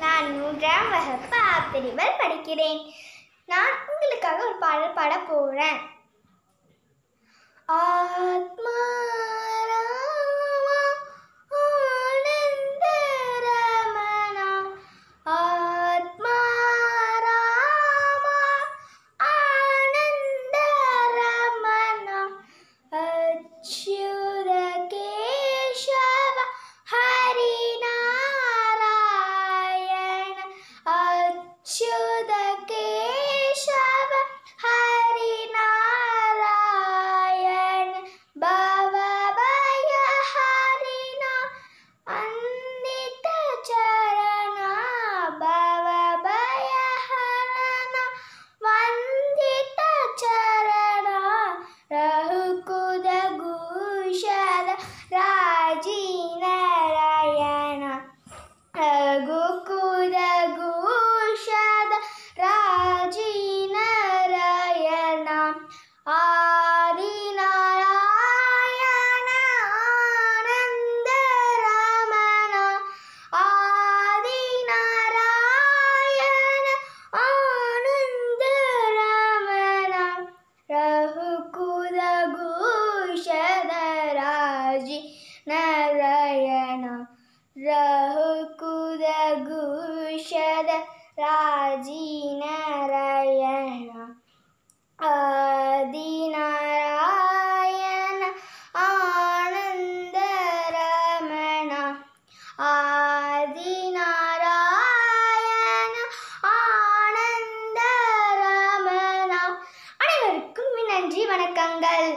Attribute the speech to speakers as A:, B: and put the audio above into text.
A: நான் 3ஆம் வகுப்பு ஆப்பிரிவில் படிக்கிறேன். நான் உங்களுக்காக ஒரு பாடல் பாட போறேன். ஆத்மா Narayana Rahukudagushada Raji Narayana Adi Narayana Ananda Ramana Adi Narayana Ananda Ramana. அனைவருக்கும் நன்றி, வணக்கங்கள்.